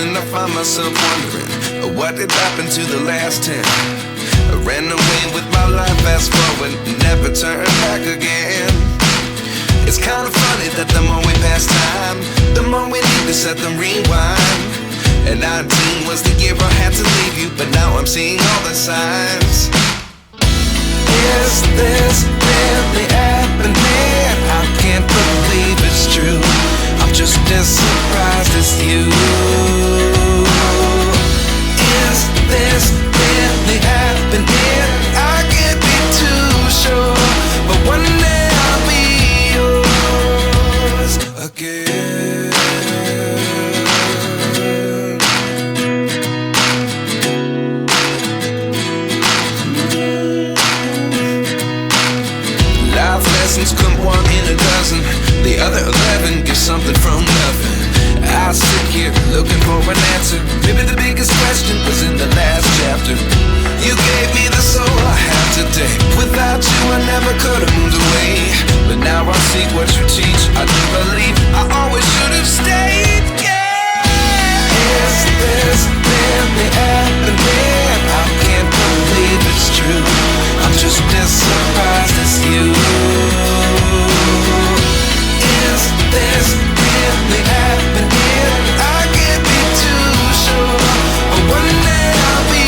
and I find myself wondering what did happen to the last 10. I ran away with my life, fast forward, never turn back again. It's kind of funny that the more we pass time, the more we need to set them rewind. And 19 was the year I had to leave you, but now I'm seeing all the signs. Is this really happening? I can't believe it's true. I'm just as surprised as you. Is this really happening? I can't be too sure, but one day I'll be yours again. Life lessons come one in a dozen. The other 11 get something from nothing. I sit here looking for an answer. Maybe the biggest question was in the last chapter. You gave me the soul I have today. Without you I never could have moved away. But now I see what you teach. I do believe I always should have stayed. Yeah. Is this really happening? I can't believe it's true. I'm just as surprised as you. Is this really happening? I can't be too sure, but one day I'll be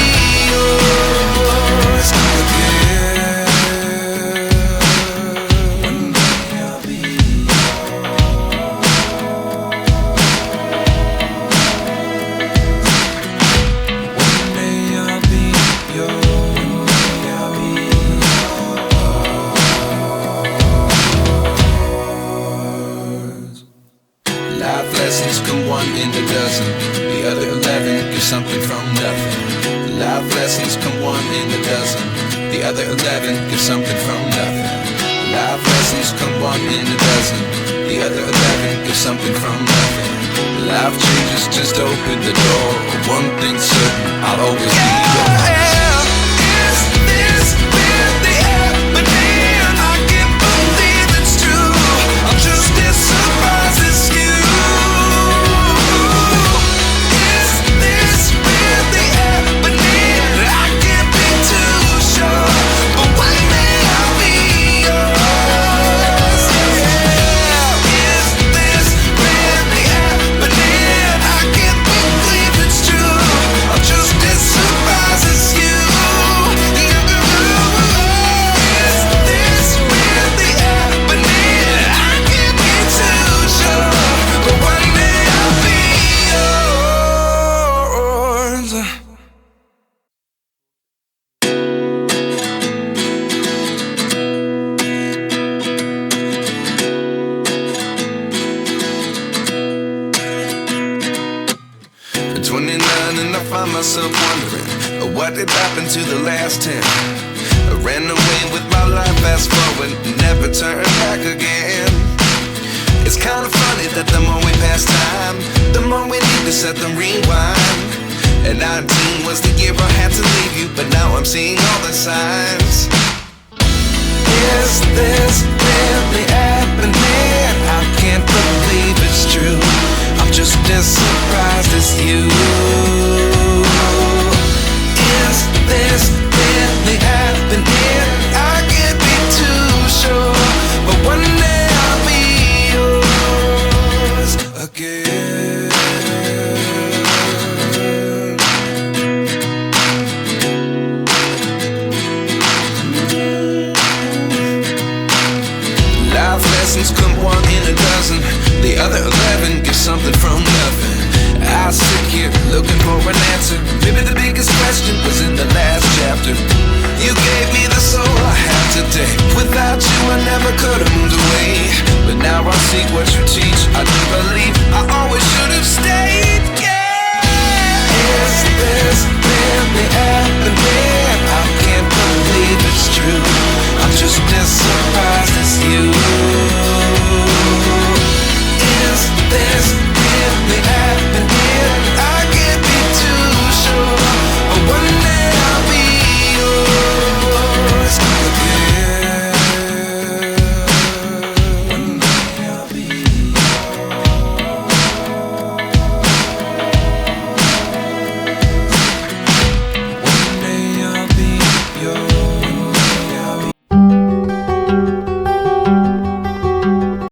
yours again. One day I'll be yours. One day I'll be yours. Life lessons come one in a dozen. The other 11 get something from nothing. Life lessons come one in a dozen. The other 11 get something from nothing. Life lessons come one in a dozen. The other 11 get something from nothing. Life changes just open the door. One thing's certain, I'll always be yours. Is this really happening? I can't believe it's true. I'm just as surprised as you. Myself wondering what did happen to the last 10. I ran away with my life, fast forward, never turn back again. It's kind of funny that the more we pass time, the more we need to set them rewind. And 19 was the year I had to leave you, but now I'm seeing all the signs. Is this really happening? I can't believe it's true. I'm just as surprised as you.